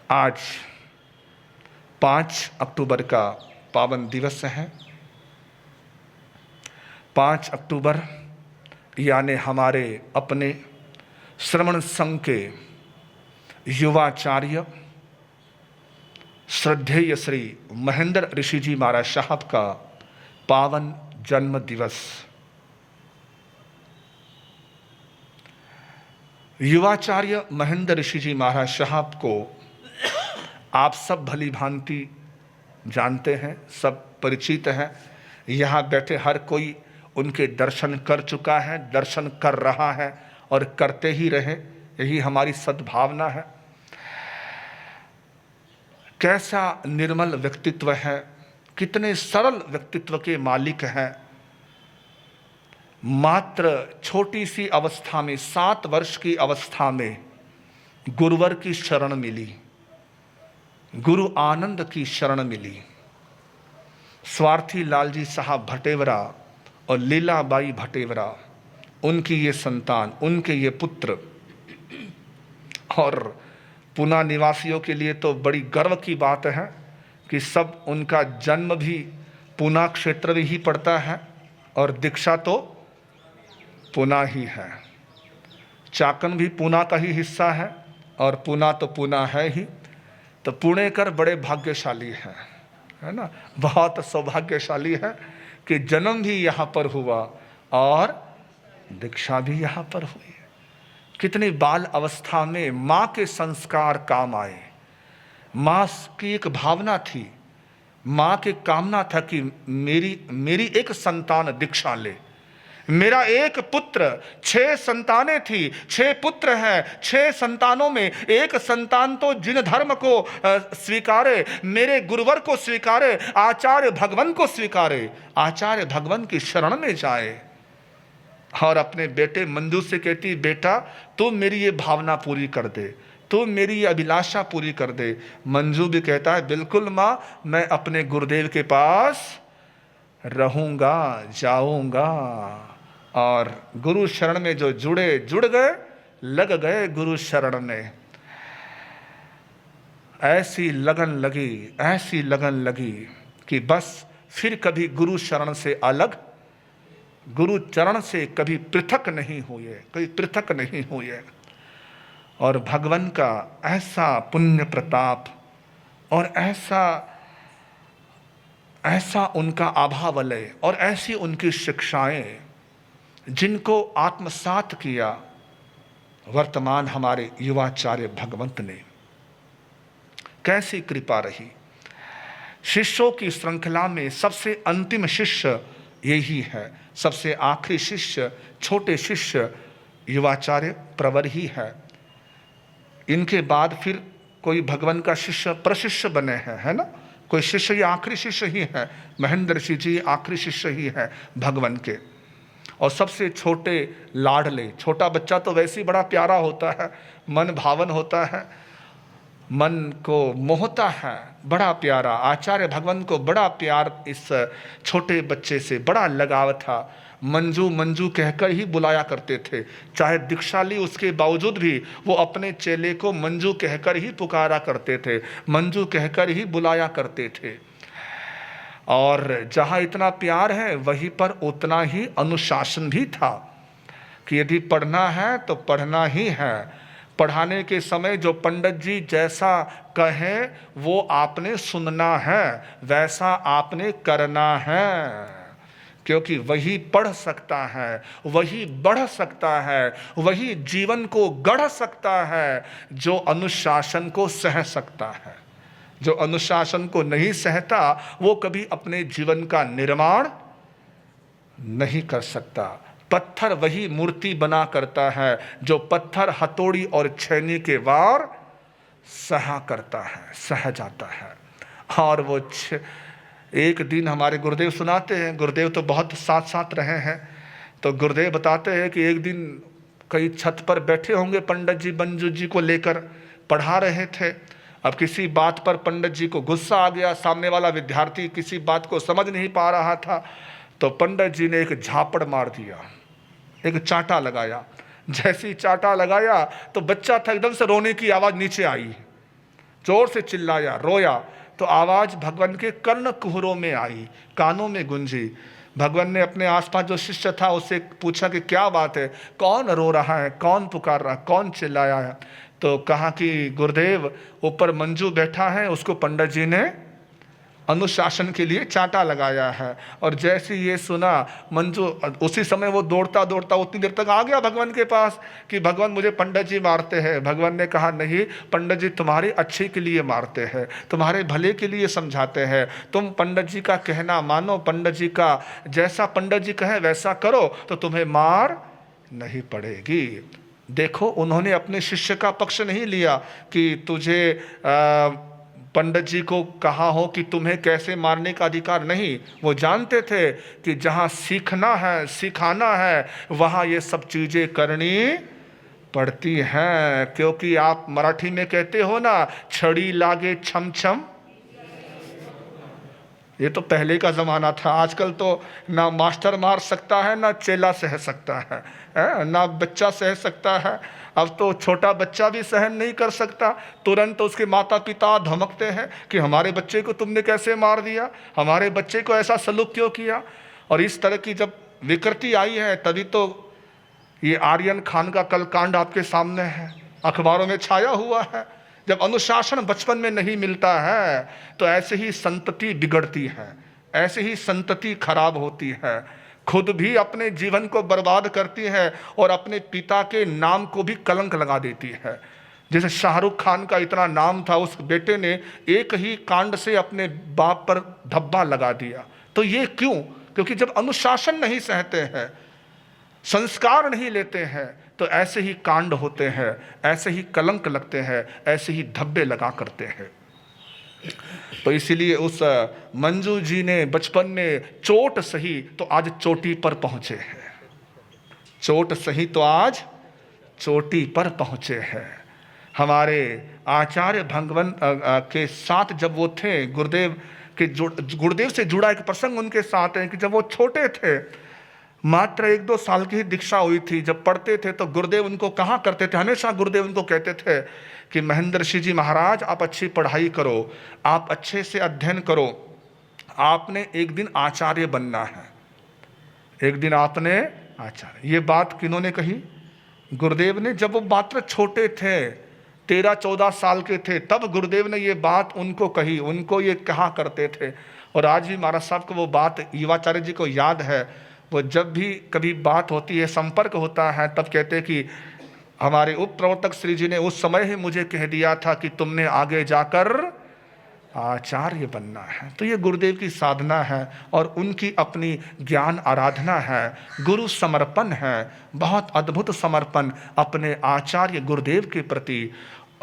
आज 5 अक्टूबर का पावन दिवस है। 5 अक्टूबर यानी हमारे अपने श्रवण संघ के युवाचार्य श्रद्धेय श्री महेंद्र ऋषि जी महाराज साहब का पावन जन्म दिवस। युवाचार्य महेंद्र ऋषि जी महाराज साहब को आप सब भली भांति जानते हैं, सब परिचित हैं। यहाँ बैठे हर कोई उनके दर्शन कर चुका है, दर्शन कर रहा है और करते ही रहे, यही हमारी सद्भावना है। कैसा निर्मल व्यक्तित्व है, कितने सरल व्यक्तित्व के मालिक हैं। मात्र छोटी सी अवस्था में, 7 वर्ष की अवस्था में गुरुवर की शरण मिली, गुरु आनंद की शरण मिली। स्वार्थी लालजी साहब भटेवरा और लीलाबाई भटेवरा, उनकी ये संतान, उनके ये पुत्र। और पुना निवासियों के लिए तो बड़ी गर्व की बात है कि सब उनका जन्म भी पुना क्षेत्र में ही पड़ता है और दीक्षा तो पुना ही है। चाकन भी पुना का ही हिस्सा है और पुना तो पुना है ही। तो पुणेकर बड़े भाग्यशाली हैं, है ना, बहुत सौभाग्यशाली है कि जन्म भी यहाँ पर हुआ और दीक्षा भी यहाँ पर हुई। कितनी बाल अवस्था में माँ के संस्कार काम आए। माँ की एक भावना थी, माँ की कामना था कि मेरी एक संतान दीक्षा ले। मेरा एक पुत्र, 6 संतानें थी, 6 पुत्र हैं, 6 संतानों में एक संतान तो जिन धर्म को स्वीकारे, मेरे गुरुवर को स्वीकारे, आचार्य भगवान को स्वीकारे, आचार्य भगवान की शरण में जाए। और अपने बेटे मंजू से कहती, बेटा तू मेरी ये भावना पूरी कर दे, तू मेरी ये अभिलाषा पूरी कर दे। मंजू भी कहता है, बिल्कुल माँ, मैं अपने गुरुदेव के पास रहूँगा, जाऊँगा। और गुरु शरण में जो जुड़ गए, लग गए गुरु शरण में। ऐसी लगन लगी कि बस फिर कभी गुरु शरण से अलग, गुरु चरण से कभी पृथक नहीं हुए। और भगवान का ऐसा पुण्य प्रताप और ऐसा उनका आभा वलय और ऐसी उनकी शिक्षाएं जिनको आत्मसात किया वर्तमान हमारे युवाचार्य भगवंत ने। कैसी कृपा रही। शिष्यों की श्रृंखला में सबसे अंतिम शिष्य यही है, सबसे आखिरी शिष्य, छोटे शिष्य युवाचार्य प्रवर ही है। इनके बाद फिर कोई भगवान का शिष्य प्रशिष्य बने हैं, है ना। कोई शिष्य ये आखिरी शिष्य ही है, महेंद्र ऋषि जी आखिरी शिष्य ही है भगवान के। और सबसे छोटे लाडले, छोटा बच्चा तो वैसे ही बड़ा प्यारा होता है, मन भावन होता है, मन को मोहता है, बड़ा प्यारा। आचार्य भगवान को बड़ा प्यार इस छोटे बच्चे से, बड़ा लगाव था। मंजू मंजू कहकर ही बुलाया करते थे, चाहे दीक्षा ली उसके बावजूद भी वो अपने चेले को मंजू कहकर ही पुकारा करते थे, मंजू कहकर ही बुलाया करते थे। और जहाँ इतना प्यार है वहीं पर उतना ही अनुशासन भी था कि यदि पढ़ना है तो पढ़ना ही है। पढ़ाने के समय जो पंडित जी जैसा कहें वो आपने सुनना है, वैसा आपने करना है, क्योंकि वही पढ़ सकता है, वही बढ़ सकता है, वही जीवन को गढ़ सकता है जो अनुशासन को सह सकता है। जो अनुशासन को नहीं सहता वो कभी अपने जीवन का निर्माण नहीं कर सकता। पत्थर वही मूर्ति बना करता है जो पत्थर, हथौड़ी और छेनी के वार सहा करता है, सह जाता है। और वो एक दिन हमारे गुरुदेव सुनाते हैं, गुरुदेव तो बहुत साथ साथ रहे हैं, तो गुरुदेव बताते हैं कि एक दिन कई छत पर बैठे होंगे पंडित जी मंजू जी को लेकर पढ़ा रहे थे। अब किसी बात पर पंडित जी को गुस्सा आ गया, सामने वाला विद्यार्थी किसी बात को समझ नहीं पा रहा था, तो पंडित जी ने एक झापड़ मार दिया, एक चांटा लगाया। जैसे ही चांटा लगाया तो बच्चा था, एकदम से रोने की आवाज़ नीचे आई। जोर से चिल्लाया, रोया, तो आवाज भगवान के कर्ण कुहरों में आई, कानों में गूंजी। भगवान ने अपने आसपास जो शिष्य था उससे पूछा कि क्या बात है, कौन रो रहा है, कौन पुकार रहा है, कौन चिल्लाया है? तो कहा कि गुरुदेव, ऊपर मंजू बैठा है, उसको पंडित जी ने अनुशासन के लिए चांटा लगाया है। और जैसे ये सुना मंजू, उसी समय वो दौड़ता दौड़ता उतनी देर तक आ गया भगवान के पास कि भगवान मुझे पंडित जी मारते हैं। भगवान ने कहा नहीं, पंडित जी तुम्हारे अच्छे के लिए मारते हैं, तुम्हारे भले के लिए समझाते हैं। तुम पंडित जी का कहना मानो, पंडित जी का जैसा पंडित जी कहे वैसा करो तो तुम्हें मार नहीं पड़ेगी। देखो, उन्होंने अपने शिष्य का पक्ष नहीं लिया कि तुझे पंडित जी को कहा हो कि तुम्हें कैसे मारने का अधिकार नहीं। वो जानते थे कि जहाँ सीखना है, सिखाना है, वहाँ ये सब चीज़ें करनी पड़ती हैं। क्योंकि आप मराठी में कहते हो ना, छड़ी लागे छम छम। ये तो पहले का ज़माना था। आजकल तो ना मास्टर मार सकता है, ना चेला सह सकता है, ना बच्चा सह सकता है। अब तो छोटा बच्चा भी सहन नहीं कर सकता, तुरंत उसके माता पिता धमकते हैं कि हमारे बच्चे को तुमने कैसे मार दिया, हमारे बच्चे को ऐसा सलूक क्यों किया। और इस तरह की जब विकृति आई है, तभी तो ये आर्यन खान का कल कांड आपके सामने है, अखबारों में छाया हुआ है। जब अनुशासन बचपन में नहीं मिलता है तो ऐसे ही संतति बिगड़ती है, ऐसे ही संतति खराब होती है, खुद भी अपने जीवन को बर्बाद करती है और अपने पिता के नाम को भी कलंक लगा देती है। जैसे शाहरुख खान का इतना नाम था, उस बेटे ने एक ही कांड से अपने बाप पर धब्बा लगा दिया। तो ये क्यों? क्योंकि जब अनुशासन नहीं सहते हैं, संस्कार नहीं लेते हैं, तो ऐसे ही कांड होते हैं, ऐसे ही कलंक लगते हैं, ऐसे ही धब्बे लगा करते हैं। तो इसीलिए उस मंजू जी ने बचपन में चोट सही तो आज चोटी पर पहुंचे हैं, चोट सही तो आज चोटी पर पहुंचे हैं। हमारे आचार्य भगवान के साथ जब वो थे, गुरुदेव से जुड़ा एक प्रसंग उनके साथ है कि जब वो छोटे थे, मात्र 1-2 साल की ही दीक्षा हुई थी, जब पढ़ते थे तो गुरुदेव उनको कहा करते थे, हमेशा गुरुदेव उनको कहते थे कि महेंद्र सिंह जी महाराज, आप अच्छी पढ़ाई करो, आप अच्छे से अध्ययन करो, आपने एक दिन आचार्य बनना है, एक दिन आपने आचार्य। ये बात किन्होंने कही? गुरुदेव ने। जब वो मात्र छोटे थे, 13-14 साल के थे, तब गुरुदेव ने ये बात उनको कही, उनको ये कहा करते थे। और आज भी महाराज साहब को वो बात युवाचार्य जी को याद है। वो जब भी कभी बात होती है, संपर्क होता है, तब कहते हैं कि हमारे उप प्रवर्तक श्री जी ने उस समय ही मुझे कह दिया था कि तुमने आगे जाकर आचार्य बनना है। तो ये गुरुदेव की साधना है और उनकी अपनी ज्ञान आराधना है, गुरु समर्पण है, बहुत अद्भुत समर्पण अपने आचार्य गुरुदेव के प्रति।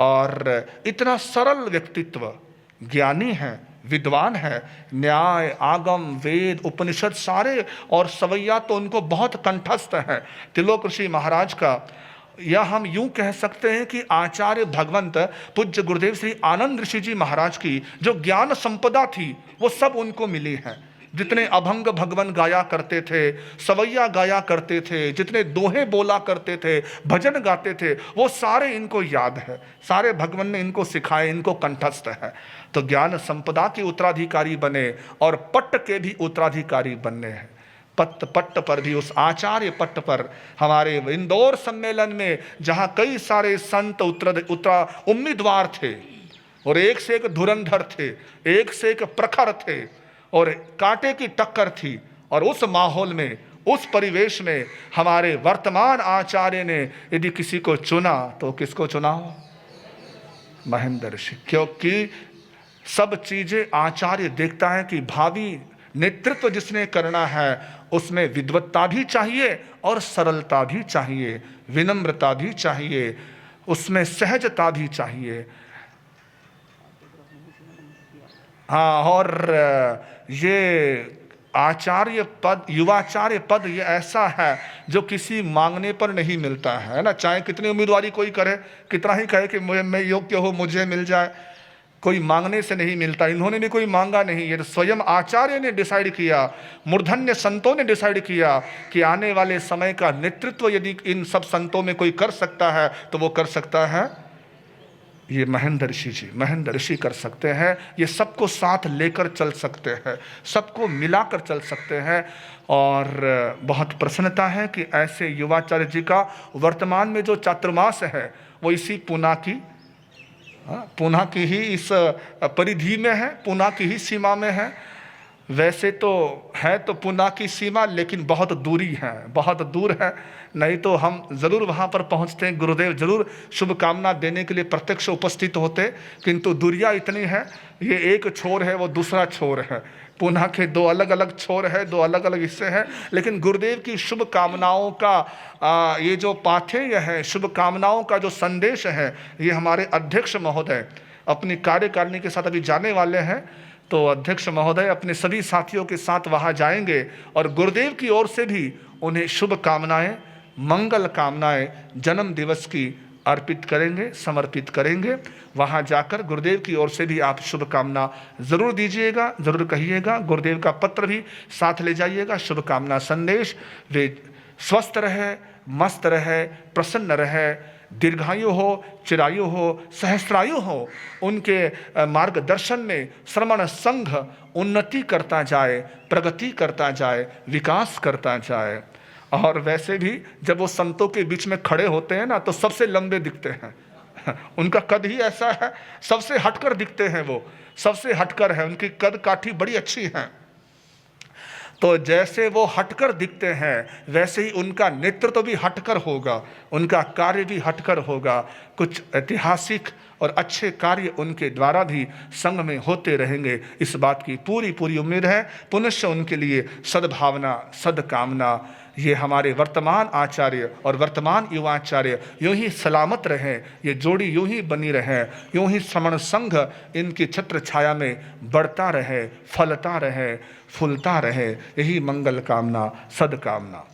और इतना सरल व्यक्तित्व, ज्ञानी है, विद्वान है, न्याय, आगम, वेद, उपनिषद सारे और सवैया तो उनको बहुत कंठस्थ है। त्रिलोक ऋषि महाराज का, या हम यूं कह सकते हैं कि आचार्य भगवंत पूज्य गुरुदेव श्री आनंद ऋषि जी महाराज की जो ज्ञान संपदा थी वो सब उनको मिली है। जितने अभंग भगवन गाया करते थे, सवैया गाया करते थे, जितने दोहे बोला करते थे, भजन गाते थे, वो सारे इनको याद है, सारे भगवान ने इनको सिखाए, इनको कंठस्थ है। तो ज्ञान संपदा के उत्तराधिकारी बने और पट्ट के भी उत्तराधिकारी बनने हैं। पट्ट पर भी, उस आचार्य पट्ट पर हमारे इंदौर सम्मेलन में जहाँ कई सारे संत उम्मीदवार थे और एक से एक धुरंधर थे, एक से एक प्रखर थे और कांटे की टक्कर थी, और उस माहौल में, उस परिवेश में हमारे वर्तमान आचार्य ने यदि किसी को चुना तो किसको चुना हो? महेंद्र सिंह। क्योंकि सब चीजें आचार्य देखता है कि भावी नेतृत्व जिसने करना है उसमें विद्वत्ता भी चाहिए और सरलता भी चाहिए, विनम्रता भी चाहिए, उसमें सहजता भी चाहिए। हाँ, और ये आचार्य पद, युवाचार्य पद, ये ऐसा है जो किसी मांगने पर नहीं मिलता है ना। चाहे कितनी उम्मीदवारी कोई करे, कितना ही कहे कि मैं योग्य हूँ, मुझे मिल जाए, कोई मांगने से नहीं मिलता। इन्होंने भी कोई मांगा नहीं, ये तो स्वयं आचार्य ने डिसाइड किया, मूर्धन्य संतों ने डिसाइड किया कि आने वाले समय का नेतृत्व यदि इन सब संतों में कोई कर सकता है तो वो कर सकता है ये महेंद्र ऋषि जी, महेंद्र ऋषि कर सकते हैं। ये सबको साथ लेकर चल सकते हैं, सबको मिलाकर चल सकते हैं। और बहुत प्रसन्नता है कि ऐसे युवाचार्य जी का वर्तमान में जो चातुर्मास है वो इसी पूना की ही इस परिधि में है, पूना की ही सीमा में है। वैसे तो है तो पूना की सीमा, लेकिन बहुत दूरी है, बहुत दूर है, नहीं तो हम ज़रूर वहाँ पर पहुँचते हैं। गुरुदेव ज़रूर शुभकामना देने के लिए प्रत्यक्ष उपस्थित होते, किंतु दूरियाँ इतनी है, ये एक छोर है, वो दूसरा छोर है। पूना के दो अलग अलग छोर है, दो अलग अलग हिस्से हैं, लेकिन गुरुदेव की शुभकामनाओं का ये जो पाथेय है, शुभकामनाओं का जो संदेश है, ये हमारे अध्यक्ष महोदय अपनी कार्यकारिणी के साथ अभी जाने वाले हैं। तो अध्यक्ष महोदय अपने सभी साथियों के साथ वहाँ जाएंगे और गुरुदेव की ओर से भी उन्हें शुभकामनाएं, मंगल कामनाएं जन्म दिवस की अर्पित करेंगे, समर्पित करेंगे। वहाँ जाकर गुरुदेव की ओर से भी आप शुभकामना ज़रूर दीजिएगा, ज़रूर कहिएगा। गुरुदेव का पत्र भी साथ ले जाइएगा, शुभकामना संदेश। वे स्वस्थ रहे, मस्त रहे, प्रसन्न रहे, दीर्घायु हो, चिरायु हो, सहस्रायु हो। उनके मार्गदर्शन में श्रमण संघ उन्नति करता जाए, प्रगति करता जाए, विकास करता जाए। और वैसे भी जब वो संतों के बीच में खड़े होते हैं ना, तो सबसे लंबे दिखते हैं। उनका कद ही ऐसा है, सबसे हटकर दिखते हैं, वो सबसे हटकर है, उनकी कद काठी बड़ी अच्छी है। तो जैसे वो हटकर दिखते हैं, वैसे ही उनका नेतृत्व भी हटकर होगा, उनका कार्य भी हटकर होगा। कुछ ऐतिहासिक और अच्छे कार्य उनके द्वारा भी संघ में होते रहेंगे, इस बात की पूरी पूरी उम्मीद है। पुनश्च उनके लिए सद्भावना, सद्कामना। ये हमारे वर्तमान आचार्य और वर्तमान युवाचार्य यूँ ही सलामत रहें, ये जोड़ी यूँ ही बनी रहे, यूँ ही श्रमण संघ इनकी छत्र छाया में बढ़ता रहे, फलता रहे, फूलता रहे। यही मंगल कामना, सद्कामना।